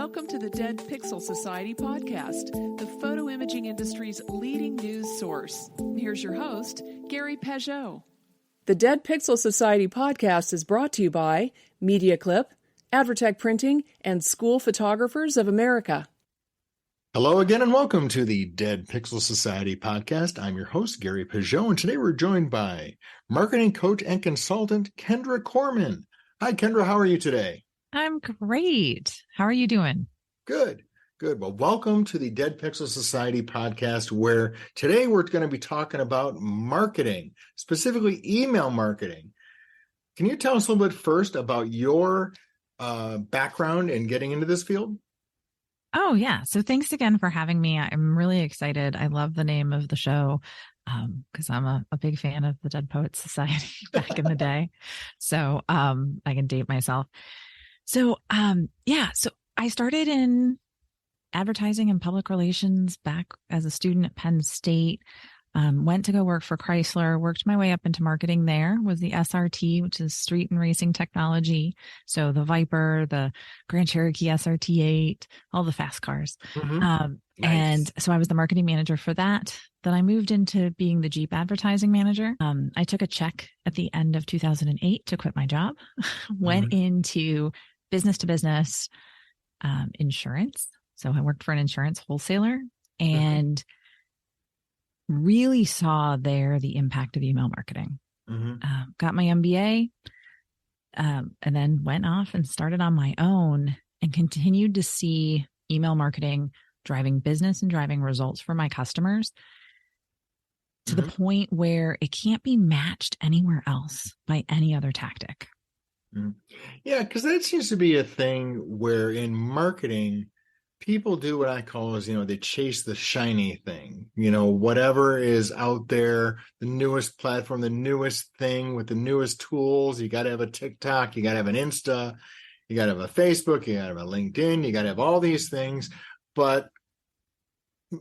Welcome to the Dead Pixel Society podcast, the photo imaging industry's leading news source. Here's your host, Gary Peugeot. The Dead Pixel Society podcast is brought to you by MediaClip, Advertech Printing, and School Photographers of America. Hello again and welcome to the Dead Pixel Society podcast. I'm your host, Gary Peugeot, and today we're joined by marketing coach and consultant, Kendra Corman. Hi, Kendra. How are you today? I'm great. How are you doing? Good. Well, welcome to the Dead Pixel Society podcast, where today we're going to be talking about marketing, specifically email marketing. Can you tell us a little bit first about your background in getting into this field? Oh, yeah. So thanks again for having me. I'm really excited. I love the name of the show because I'm a big fan of the Dead Poets Society back in the day. So I can date myself. So so I started in advertising and public relations back as a student at Penn State. Went to go work for Chrysler, worked my way up into marketing there, was the SRT, which is street and racing technology. So the Viper, the Grand Cherokee SRT8, all the fast cars. Mm-hmm. Nice. And so I was the marketing manager for that. Then I moved into being the Jeep advertising manager. I took a check at the end of 2008 to quit my job, went into business to business insurance. So I worked for an insurance wholesaler and really saw there the impact of email marketing. Got my MBA and then went off and started on my own and continued to see email marketing driving business and driving results for my customers to the point where it can't be matched anywhere else by any other tactic. Yeah, because that seems to be a thing where in marketing, people do what I call is, they chase the shiny thing, whatever is out there, the newest platform, the newest thing with the newest tools. You got to have a TikTok, you got to have an Insta, you got to have a Facebook, you got to have a LinkedIn, you got to have all these things. But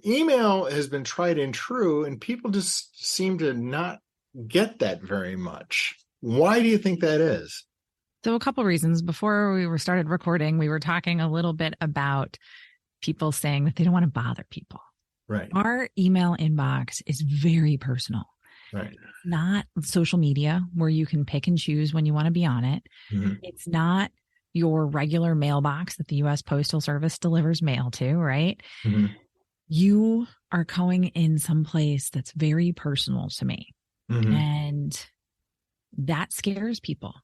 email has been tried and true, and people just seem to not get that very much. Why do you think that is? So a couple reasons. Before we started recording, we were talking a little bit about people saying that they don't want to bother people. Right. Our email inbox is very personal. Right. Not social media where you can pick and choose when you want to be on it. It's not your regular mailbox that the U.S. Postal Service delivers mail to, right? You are going in someplace that's very personal to me. And that scares people.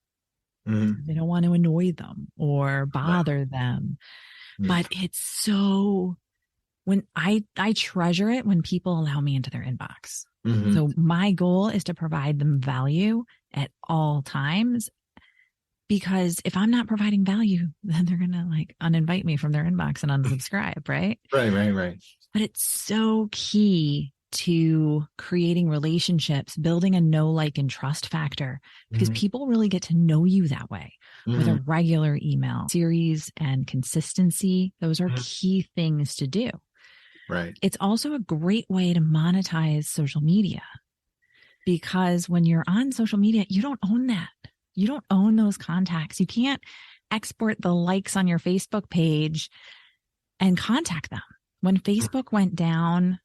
They don't want to annoy them or bother them. But it's so, when I treasure it when people allow me into their inbox. So my goal is to provide them value at all times, because if I'm not providing value, then they're going to uninvite me from their inbox and unsubscribe, right? Right. But it's so key to creating relationships, building a know, like, and trust factor, because people really get to know you that way with a regular email series and consistency. Those are key things to do. Right. It's also a great way to monetize social media, because when you're on social media, you don't own that. You don't own those contacts. You can't export the likes on your Facebook page and contact them. When Facebook went down,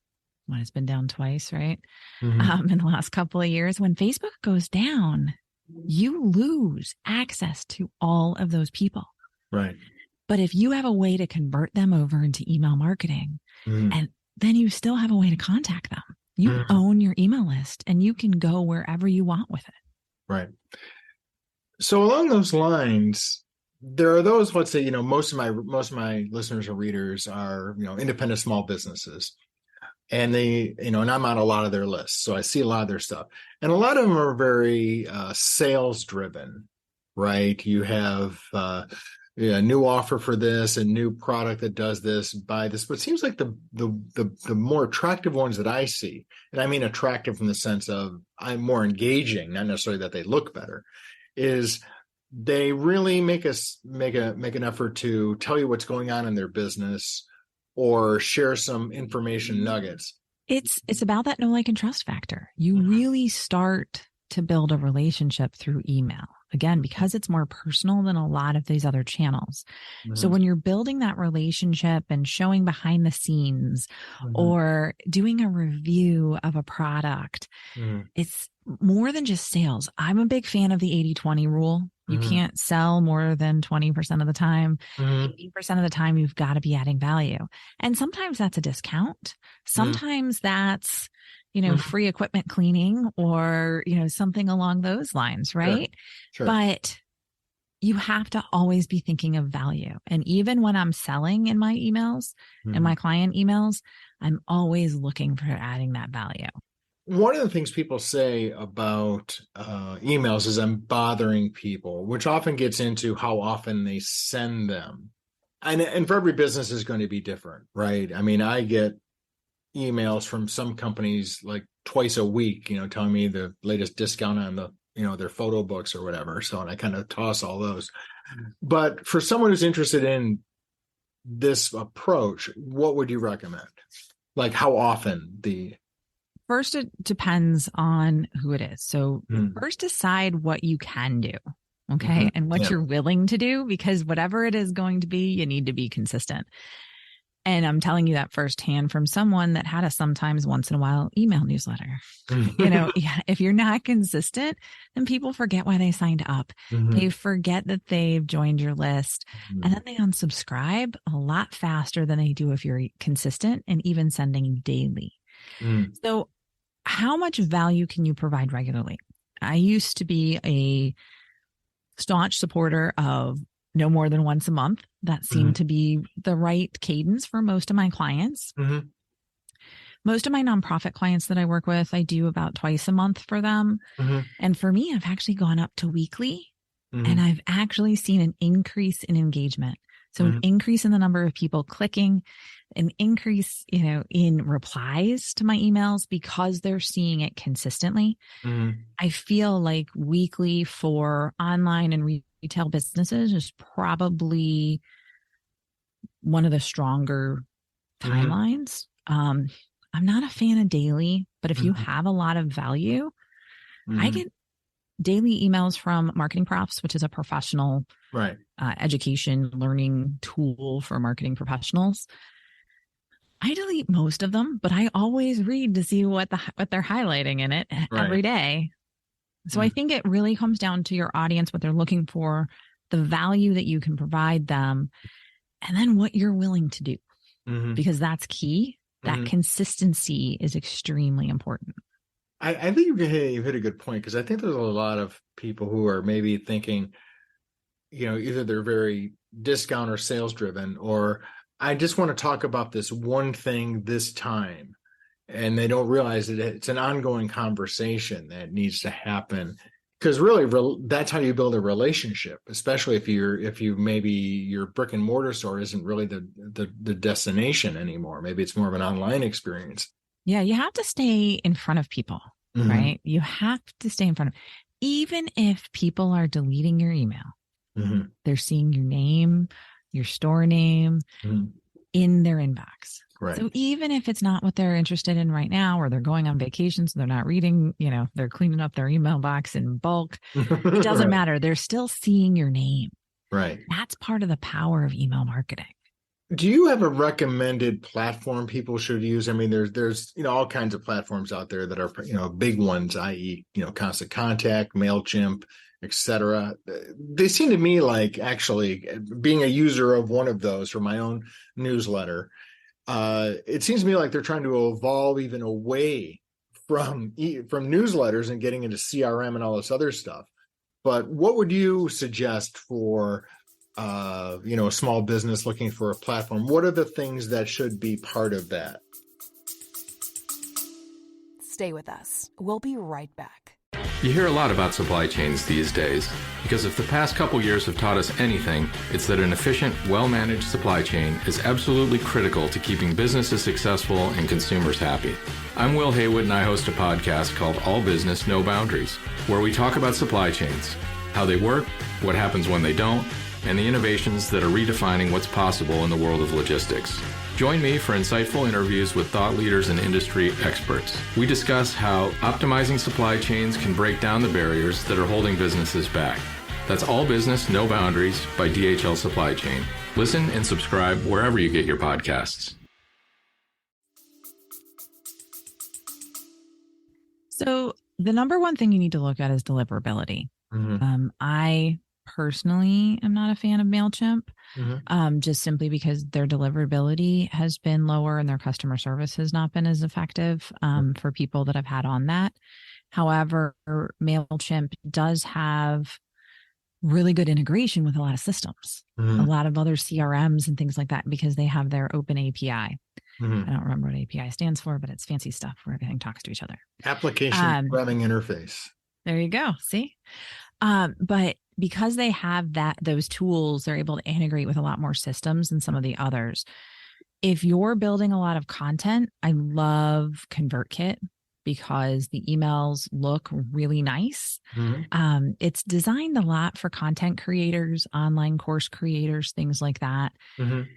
when it's been down twice, right? In the last couple of years, when Facebook goes down, you lose access to all of those people. Right. But if you have a way to convert them over into email marketing, and then you still have a way to contact them, you own your email list and you can go wherever you want with it. Right. So along those lines, there are those, let's say, most of my listeners or readers are, independent small businesses. And they, and I'm on a lot of their lists. So I see a lot of their stuff. And a lot of them are very sales driven, right? You have a new offer for this, a new product that does this, buy this. But it seems like the more attractive ones that I see, and I mean attractive from the sense of I'm more engaging, not necessarily that they look better, is they really make an effort to tell you what's going on in their business or share some information nuggets. It's about that know, like, and trust factor. You really start to build a relationship through email. again, because it's more personal than a lot of these other channels. So when you're building that relationship and showing behind the scenes or doing a review of a product, it's more than just sales. I'm a big fan of the 80-20 rule. You can't sell more than 20% of the time. 80% of the time, you've got to be adding value. And sometimes that's a discount. Sometimes that's, free equipment cleaning or, something along those lines, right? Sure. But you have to always be thinking of value. And even when I'm selling in my emails and my client emails, I'm always looking for adding that value. One of the things people say about emails is I'm bothering people, which often gets into how often they send them. And for every business is going to be different, right? I mean, I get emails from some companies like twice a week, telling me the latest discount on the, their photo books or whatever. So, and I kind of toss all those. But for someone who's interested in this approach, what would you recommend? Like how often First, it depends on who it is. So first decide what you can do. Okay. And what you're willing to do, because whatever it is going to be, you need to be consistent. And I'm telling you that firsthand from someone that had a sometimes once in a while email newsletter. If you're not consistent, then people forget why they signed up. They forget that they've joined your list and then they unsubscribe a lot faster than they do if you're consistent and even sending daily. So how much value can you provide regularly? I used to be a staunch supporter of no more than once a month. That seemed to be the right cadence for most of my clients. Most of my nonprofit clients that I work with, I do about twice a month for them. And for me, I've actually gone up to weekly and I've actually seen an increase in engagement. So an increase in the number of people clicking, an increase, in replies to my emails because they're seeing it consistently. I feel like weekly for online and retail businesses is probably one of the stronger timelines. I'm not a fan of daily, but if you have a lot of value, I get daily emails from Marketing Profs, which is a professional education learning tool for marketing professionals. I delete most of them, but I always read to see what they're highlighting in it every day. So I think it really comes down to your audience, what they're looking for, the value that you can provide them, and then what you're willing to do, because that's key. That consistency is extremely important. I think you've hit a good point, because I think there's a lot of people who are maybe thinking, either they're very discount or sales driven, or I just want to talk about this one thing this time. And they don't realize that it's an ongoing conversation that needs to happen, because really that's how you build a relationship, especially if you maybe your brick and mortar store isn't really the destination anymore. Maybe it's more of an online experience. Yeah, you have to stay in front of people, right? You have to stay in front of, even if people are deleting your email, they're seeing your name, your store name in their inbox. Right. So even if it's not what they're interested in right now, or they're going on vacation, so they're not reading, they're cleaning up their email box in bulk, it doesn't matter. They're still seeing your name. Right. That's part of the power of email marketing. Do you have a recommended platform people should use? I mean, there's all kinds of platforms out there that are big ones, i.e. Constant Contact, MailChimp, etc. They seem to me like, actually being a user of one of those for my own newsletter, it seems to me like they're trying to evolve even away from newsletters and getting into CRM and all this other stuff. But what would you suggest for a small business looking for a platform? What are the things that should be part of that? Stay with us. We'll be right back. You hear a lot about supply chains these days, because if the past couple years have taught us anything, it's that an efficient, well-managed supply chain is absolutely critical to keeping businesses successful and consumers happy. I'm Will Haywood, and I host a podcast called All Business, No Boundaries, where we talk about supply chains, how they work, what happens when they don't, and the innovations that are redefining what's possible in the world of logistics. Join me for insightful interviews with thought leaders and industry experts. We discuss how optimizing supply chains can break down the barriers that are holding businesses back. That's All Business, No Boundaries by DHL Supply Chain. Listen and subscribe wherever you get your podcasts. So the number one thing you need to look at is deliverability. I personally am not a fan of MailChimp, just simply because their deliverability has been lower and their customer service has not been as effective for people that I've had on that. However, MailChimp does have really good integration with a lot of systems, a lot of other CRMs and things like that, because they have their open API. I don't remember what API stands for, but it's fancy stuff where everything talks to each other. Application programming interface. There you go. See? But because they have those tools, they're able to integrate with a lot more systems than some of the others. If you're building a lot of content, I love ConvertKit because the emails look really nice. It's designed a lot for content creators, online course creators, things like that.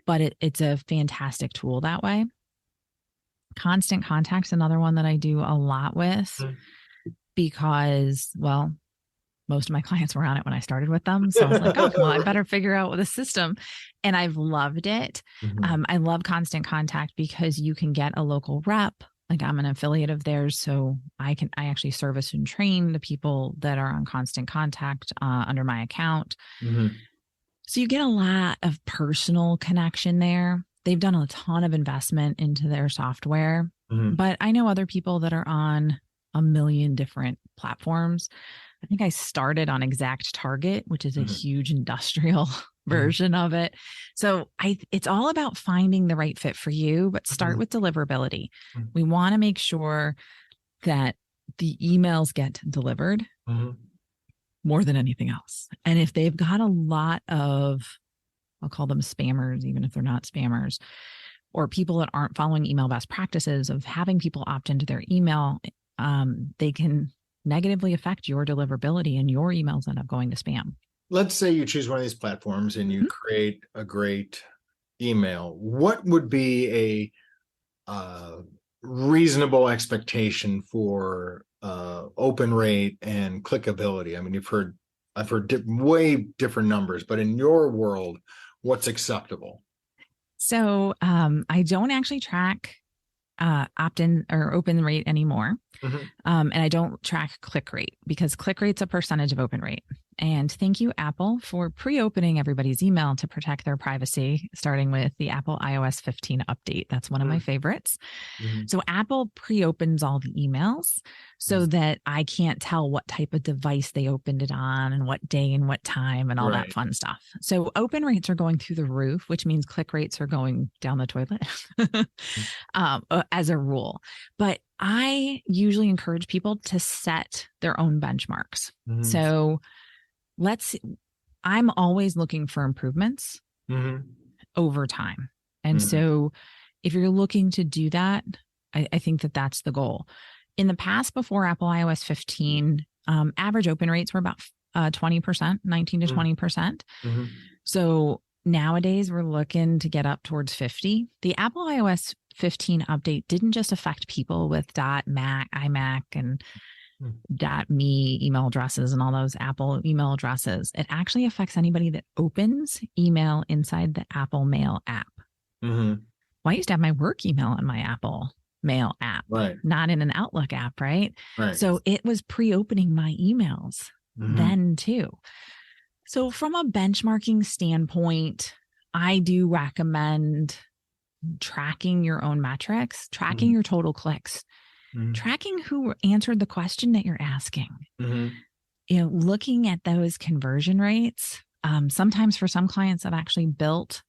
But it's a fantastic tool that way. Constant Contact's another one that I do a lot with because, well, most of my clients were on it when I started with them. So I was like, oh, well, I better figure out the system. And I've loved it. I love Constant Contact because you can get a local rep. Like I'm an affiliate of theirs. So I actually service and train the people that are on Constant Contact under my account. So you get a lot of personal connection there. They've done a ton of investment into their software, but I know other people that are on a million different platforms. I think I started on Exact Target, which is a huge industrial version of it. So it's all about finding the right fit for you, but start with deliverability. We want to make sure that the emails get delivered more than anything else. And if they've got a lot of, I'll call them spammers, even if they're not spammers, or people that aren't following email best practices of having people opt into their email, they can negatively affect your deliverability and your emails end up going to spam. Let's say you choose one of these platforms and you create a great email. What would be a reasonable expectation for open rate and clickability? I mean, I've heard way different numbers, but in your world, what's acceptable? So I don't actually track opt-in or open rate anymore. And I don't track click rate because click rate's a percentage of open rate. And thank you, Apple, for pre-opening everybody's email to protect their privacy, starting with the Apple iOS 15 update. That's one of my favorites. So Apple pre-opens all the emails so that I can't tell what type of device they opened it on and what day and what time and all that fun stuff. So open rates are going through the roof, which means click rates are going down the toilet as a rule. But I usually encourage people to set their own benchmarks. So I'm always looking for improvements over time. And so if you're looking to do that, I think that that's the goal. In the past, before Apple iOS 15, average open rates were about 20%, 19 to 20%. So nowadays we're looking to get up towards 50. The Apple iOS 15 update didn't just affect people with .Mac, iMac, and .me email addresses and all those Apple email addresses. It actually affects anybody that opens email inside the Apple Mail app. Well, I used to have my work email in my Apple Mail app, not in an Outlook app, right? So it was pre-opening my emails then too. So from a benchmarking standpoint, I do recommend tracking your own metrics, tracking your total clicks, tracking who answered the question that you're asking, looking at those conversion rates. Sometimes for some clients, I've actually built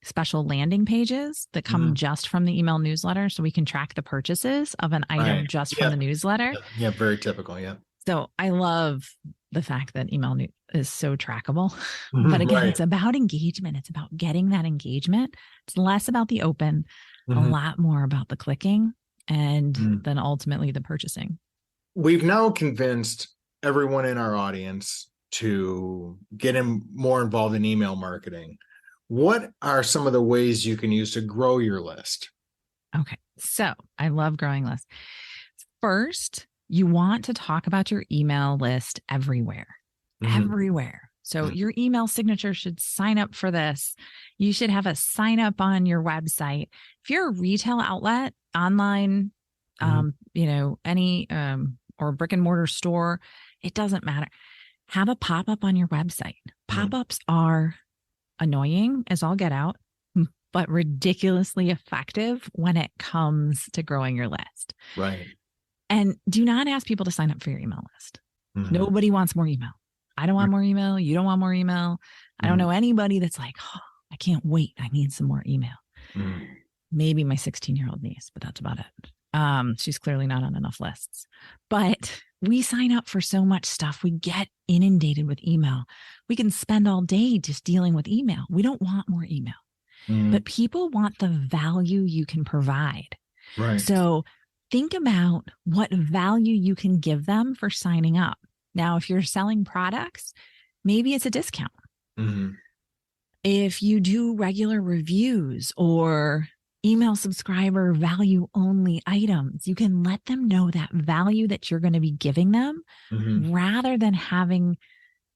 special landing pages that come just from the email newsletter so we can track the purchases of an item just from the newsletter. Yeah, very typical. Yeah. So I love the fact that email is so trackable. But again, it's about engagement. It's about getting that engagement. It's less about the open, a lot more about the clicking and then ultimately the purchasing. We've now convinced everyone in our audience to get more involved in email marketing. What are some of the ways you can use to grow your list? Okay. So I love growing lists. First, you want to talk about your email list everywhere. So your email signature should sign up for this. You should have a sign up on your website. If you're a retail outlet, online, any or brick and mortar store, it doesn't matter. Have a pop-up on your website. Pop-ups are annoying as all get out, but ridiculously effective when it comes to growing your list. Right. And do not ask people to sign up for your email list. Nobody wants more email. I don't want more email. You don't want more email. I don't know anybody that's like, oh, I can't wait. I need some more email. Maybe my 16-year-old niece, but that's about it. She's clearly not on enough lists. But we sign up for so much stuff. We get inundated with email. We can spend all day just dealing with email. We don't want more email. But people want the value you can provide. Right. So think about what value you can give them for signing up. Now, if you're selling products, maybe it's a discount. If you do regular reviews or email subscriber value only items, you can let them know that value that you're going to be giving them rather than having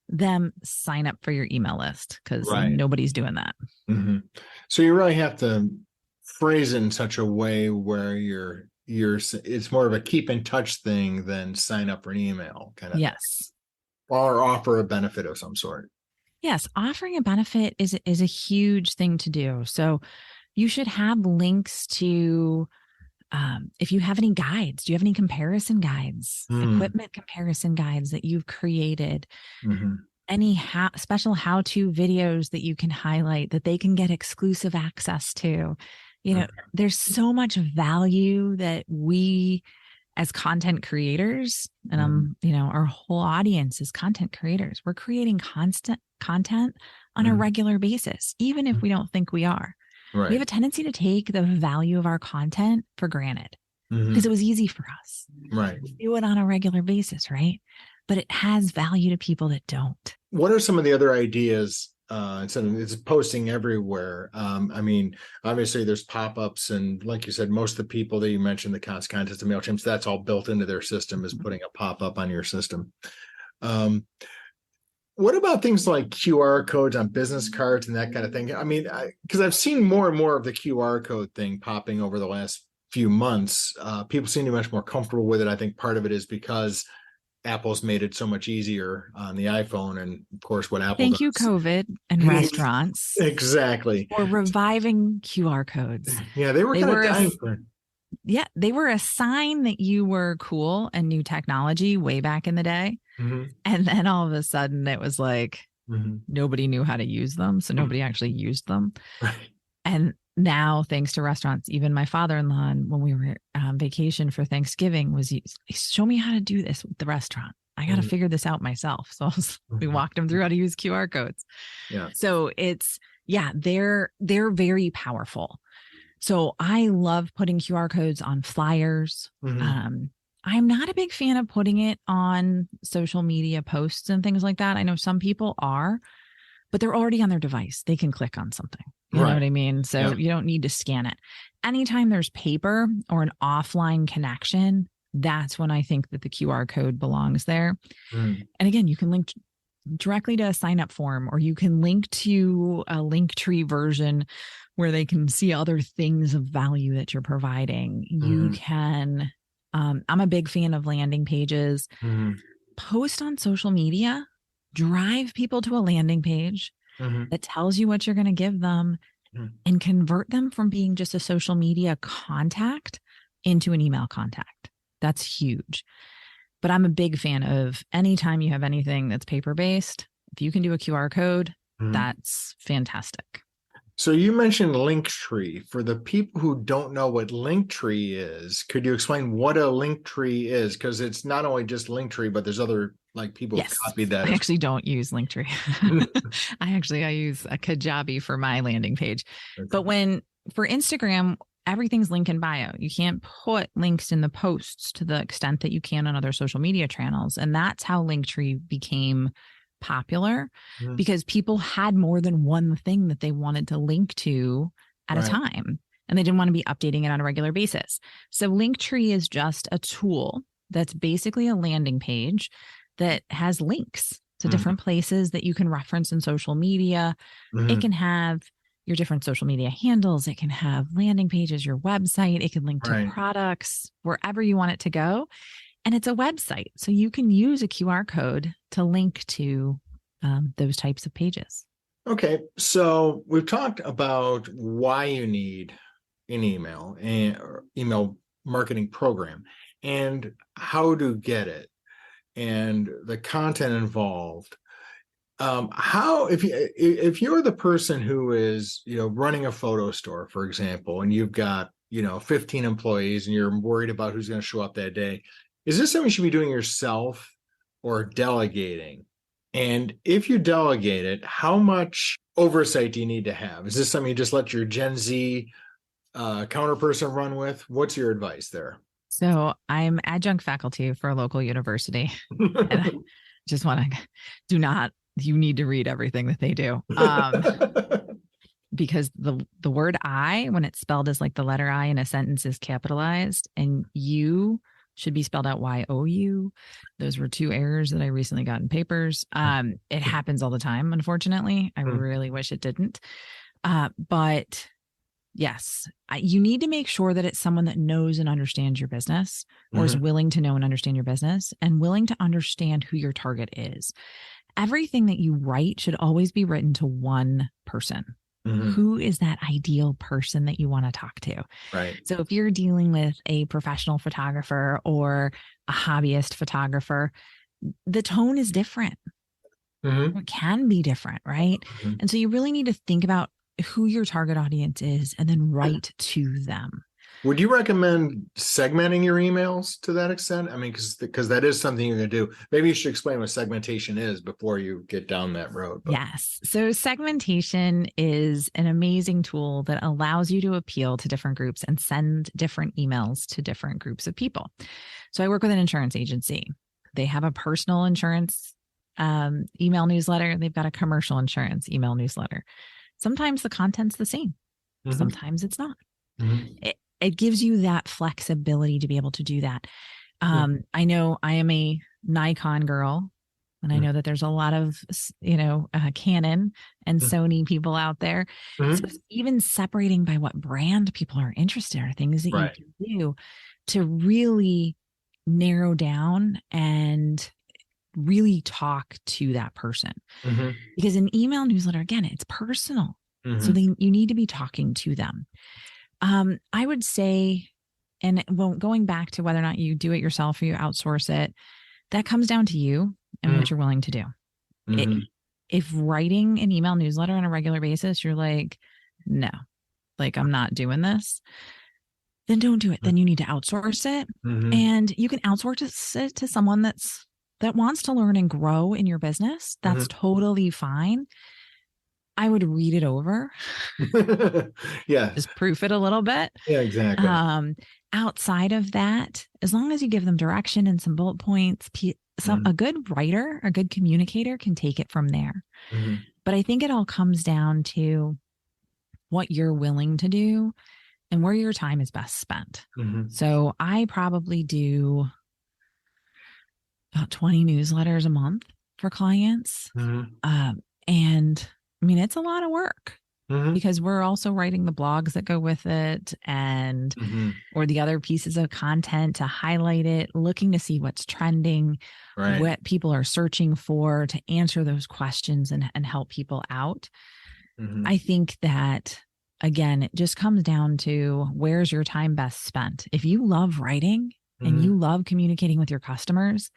them sign up for your email list, because nobody's doing that. So you really have to phrase it in such a way where it's more of a keep in touch thing than sign up for an email kind of. Yes. Or offer a benefit of some sort. Yes. Offering a benefit is a huge thing to do. So you should have links to, if you have any guides, do you have any comparison guides, equipment comparison guides that you've created, any special how-to videos that you can highlight that they can get exclusive access to? There's so much value that we as content creators, and our whole audience is content creators. We're creating constant content on a regular basis, even if we don't think we are. Right. We have a tendency to take the value of our content for granted because it was easy for us. Right. We do it on a regular basis, right? But it has value to people that don't. What are some of the other ideas? It's posting everywhere. Obviously there's pop-ups, and like you said, most of the people that you mentioned, the contest of MailChimp, that's all built into their system, is putting a pop-up on your system. What about things like QR codes on business cards and that kind of thing? Because I've seen more and more of the QR code thing popping over the last few months. People seem to be much more comfortable with it. I think part of it is because Apple's made it so much easier on the iPhone, and of course what Apple Thank does. you, COVID and restaurants. Exactly. For reviving QR codes. Yeah, they were kind of dying for it. Yeah, they were a sign that you were cool and new technology way back in the day. And then all of a sudden it was like nobody knew how to use them. So nobody actually used them. Right. And now, thanks to restaurants, even my father-in-law, when we were on vacation for Thanksgiving, show me how to do this with the restaurant. I got to figure this out myself. So we walked him through how to use QR codes. Yeah. So they're very powerful. So I love putting QR codes on flyers. I'm not a big fan of putting it on social media posts and things like that. I know some people are, but they're already on their device. They can click on something. You know what I mean? So you don't need to scan it. Anytime there's paper or an offline connection, that's when I think that the QR code belongs there. And again, you can link directly to a sign up form, or you can link to a Linktree version where they can see other things of value that you're providing. You can, I'm a big fan of landing pages. Post on social media, drive people to a landing page that tells you what you're going to give them, and convert them from being just a social media contact into an email contact. That's huge. But I'm a big fan of anytime you have anything that's paper-based, if you can do a QR code, that's fantastic. So you mentioned Linktree. For the people who don't know what Linktree is, could you explain what a Linktree is? Because it's not only just Linktree, but there's other people who copied that. I actually don't use Linktree. I use a Kajabi for my landing page. Okay. But for Instagram, everything's link in bio. You can't put links in the posts to the extent that you can on other social media channels. And that's how Linktree became popular, because people had more than one thing that they wanted to link to at a time, and they didn't want to be updating it on a regular basis. So Linktree is just a tool that's basically a landing page that has links. So different places that you can reference in social media. It can have your different social media handles. It can have landing pages, your website. It can link to products, wherever you want it to go. And it's a website. So you can use a QR code to link to those types of pages. Okay. So we've talked about why you need an email and email marketing program and how to get it and the content involved. How, if you're the person who is, running a photo store, for example, and you've got, 15 employees and you're worried about who's going to show up that day, is this something you should be doing yourself or delegating? And if you delegate it, how much oversight do you need to have? Is this something you just let your Gen Z counterperson run with? What's your advice there? So I'm adjunct faculty for a local university. And I just want to you need to read everything that they do. Because the word I, when it's spelled as like the letter I in a sentence, is capitalized, and you should be spelled out Y-O-U. Those were 2 errors that I recently got in papers. It happens all the time, unfortunately. I really wish it didn't. But yes, you need to make sure that it's someone that knows and understands your business, or is willing to know and understand your business, and willing to understand who your target is. Everything that you write should always be written to one person. Who is that ideal person that you want to talk to? Right. So if you're dealing with a professional photographer or a hobbyist photographer, the tone is different. It can be different, right? And so you really need to think about who your target audience is and then write to them. Would you recommend segmenting your emails to that extent? I mean, because that is something you're going to do. Maybe you should explain what segmentation is before you get down that road. But. Yes. So segmentation is an amazing tool that allows you to appeal to different groups and send different emails to different groups of people. So I work with an insurance agency. They have a personal insurance email newsletter. They've got a commercial insurance email newsletter. Sometimes the content's the same. Sometimes it's not. It gives you that flexibility to be able to do that. I know I am a Nikon girl, and I know that there's a lot of, Canon and Sony people out there. So even separating by what brand people are interested in are things that you can do to really narrow down and really talk to that person. Because an email newsletter, again, it's personal. So you need to be talking to them. I would say, and going back to whether or not you do it yourself or you outsource it, that comes down to you and what you're willing to do. If writing an email newsletter on a regular basis, you're like, no, like I'm not doing this, then don't do it. Then you need to outsource it. And you can outsource it to someone that wants to learn and grow in your business. That's totally fine. I would read it over. Yeah. Just proof it a little bit. Yeah, exactly. Outside of that, as long as you give them direction and some bullet points, a good writer, a good communicator can take it from there. But I think it all comes down to what you're willing to do and where your time is best spent. So I probably do about 20 newsletters a month for clients. And I mean, it's a lot of work because we're also writing the blogs that go with it and or the other pieces of content to highlight it, looking to see what's trending, what people are searching for, to answer those questions and help people out. I think that, again, it just comes down to where's your time best spent. If you love writing and you love communicating with your customers,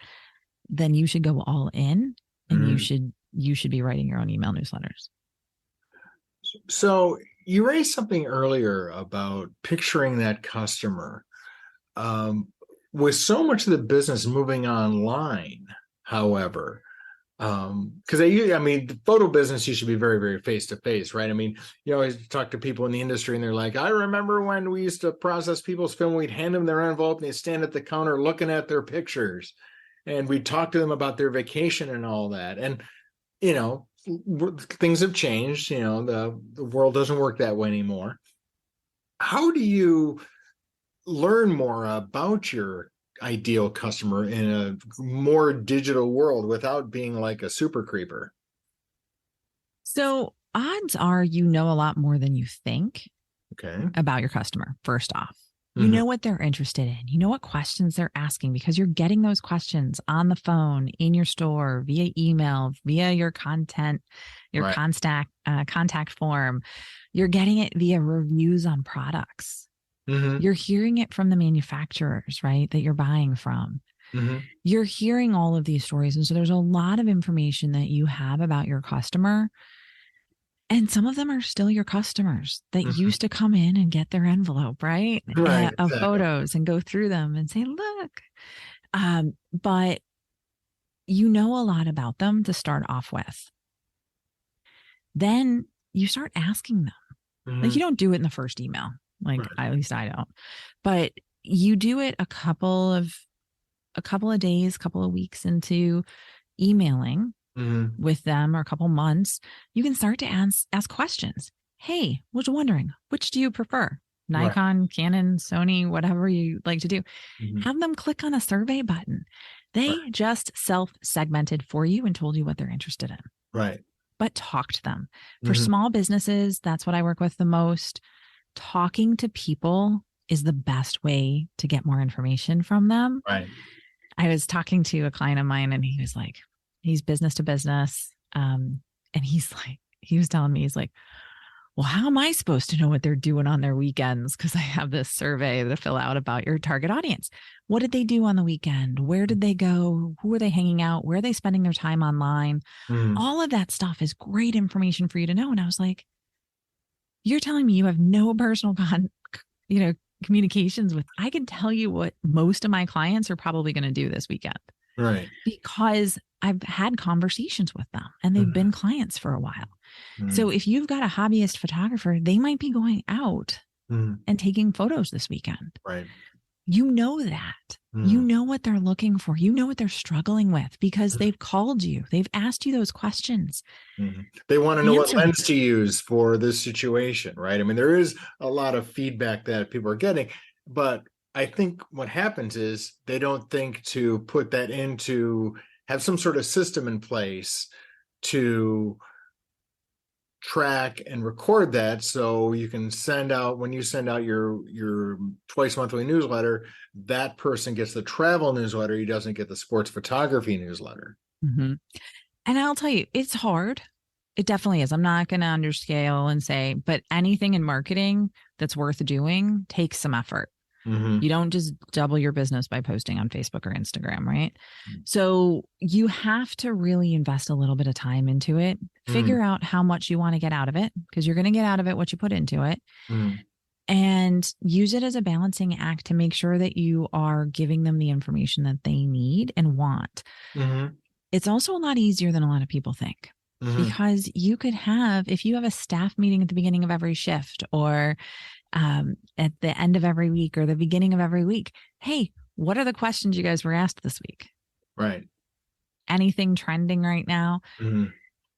then you should go all in and you should be writing your own email newsletters. So you raised something earlier about picturing that customer. With so much of the business moving online, however, because the photo business used to be very, very face to face, right? I mean, you always talk to people in the industry and they're like, I remember when we used to process people's film, we'd hand them their envelope and they'd stand at the counter looking at their pictures and we'd talk to them about their vacation and all that. And, things have changed, the world doesn't work that way anymore. How do you learn more about your ideal customer in a more digital world without being like a super creeper? So odds are you know a lot more than you think about your customer, first off. You know what they're interested in. You know what questions they're asking because you're getting those questions on the phone, in your store, via email, via your content, your contact form. You're getting it via reviews on products. You're hearing it from the manufacturers, right, that you're buying from. You're hearing all of these stories. And so there's a lot of information that you have about your customer. And some of them are still your customers that used to come in and get their envelope, right? Of photos and go through them and say, look. But you know a lot about them to start off with. Then you start asking them. Like, you don't do it in the first email. Like, at least I don't. But you do it a couple of days, couple of weeks into emailing with them, or a couple months. You can start to ask questions. Hey, was wondering, which do you prefer? Nikon, Canon, Sony, whatever you like to do. Have them click on a survey button. They just self-segmented for you and told you what they're interested in. Right. But talk to them. For small businesses, that's what I work with the most. Talking to people is the best way to get more information from them. Right. I was talking to a client of mine and he was like, he's business to business. And he was telling me, he's like, well, how am I supposed to know what they're doing on their weekends? Because I have this survey to fill out about your target audience. What did they do on the weekend? Where did they go? Who are they hanging out? Where are they spending their time online? All of that stuff is great information for you to know. And I was like, you're telling me you have no personal communications with. I can tell you what most of my clients are probably going to do this weekend. Right. Because I've had conversations with them and they've been clients for a while. So if you've got a hobbyist photographer, they might be going out and taking photos this weekend. Right. You know that. You know what they're looking for. You know what they're struggling with because they've called you. They've asked you those questions. They want to know what lens to use for this situation, right? I mean, there is a lot of feedback that people are getting, but I think what happens is they don't think to put that have some sort of system in place to track and record that, so you can when you send out your twice monthly newsletter, that person gets the travel newsletter. He doesn't get the sports photography newsletter. And I'll tell you, it's hard. It definitely is. I'm not going to underscale and say, but anything in marketing that's worth doing takes some effort. You don't just double your business by posting on Facebook or Instagram, right? So you have to really invest a little bit of time into it, figure out how much you want to get out of it, because you're going to get out of it what you put into it, and use it as a balancing act to make sure that you are giving them the information that they need and want. It's also a lot easier than a lot of people think. Because you could if you have a staff meeting at the beginning of every shift or at the end of every week or the beginning of every week, hey, what are the questions you guys were asked this week? Right. Anything trending right now?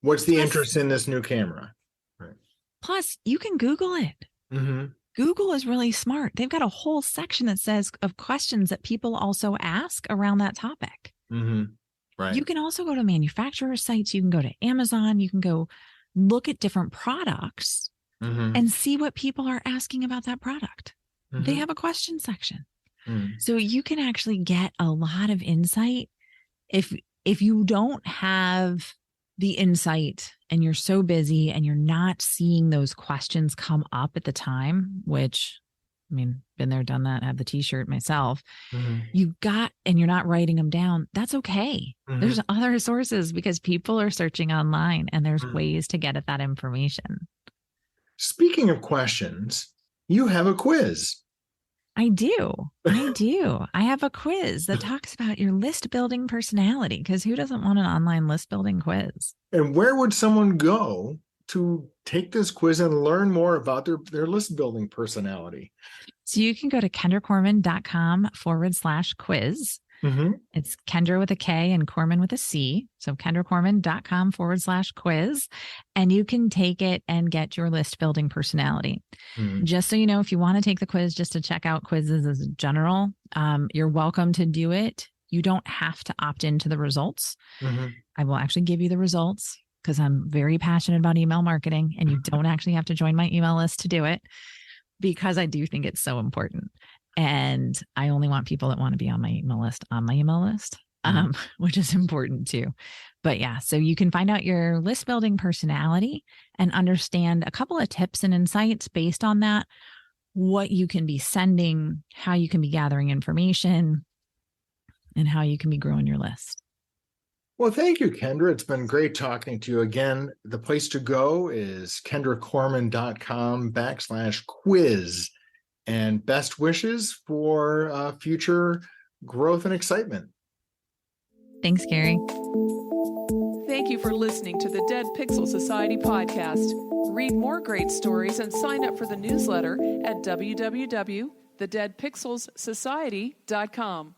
What's the interest in this new camera? Right. Plus, you can Google it. Google is really smart. They've got a whole section that says of questions that people also ask around that topic. Right. You can also go to manufacturer sites. You can go to Amazon. You can go look at different products and see what people are asking about that product. They have a question section. So you can actually get a lot of insight. If you don't have the insight and you're so busy and you're not seeing those questions come up at the time, which, I mean, been there, done that, have the t-shirt myself. And you're not writing them down. That's okay. There's other sources because people are searching online and there's ways to get at that information. Speaking of questions, you have a quiz. I do. I have a quiz that talks about your list building personality, because who doesn't want an online list building quiz? And where would someone go to take this quiz and learn more about their list building personality? So you can go to kendracorman.com/quiz. It's Kendra with a K and Corman with a C. So kendracorman.com/quiz. And you can take it and get your list building personality. Just so you know, if you want to take the quiz just to check out quizzes as a general, you're welcome to do it. You don't have to opt into the results. I will actually give you the results because I'm very passionate about email marketing, and you don't actually have to join my email list to do it, because I do think it's so important. And I only want people that want to be on my email list, which is important too. But yeah, so you can find out your list building personality and understand a couple of tips and insights based on that, what you can be sending, how you can be gathering information, and how you can be growing your list. Well, thank you, Kendra. It's been great talking to you again. The place to go is kendracorman.com/quiz. And best wishes for future growth and excitement. Thanks, Gary. Thank you for listening to the Dead Pixel Society podcast. Read more great stories and sign up for the newsletter at www.thedeadpixelssociety.com.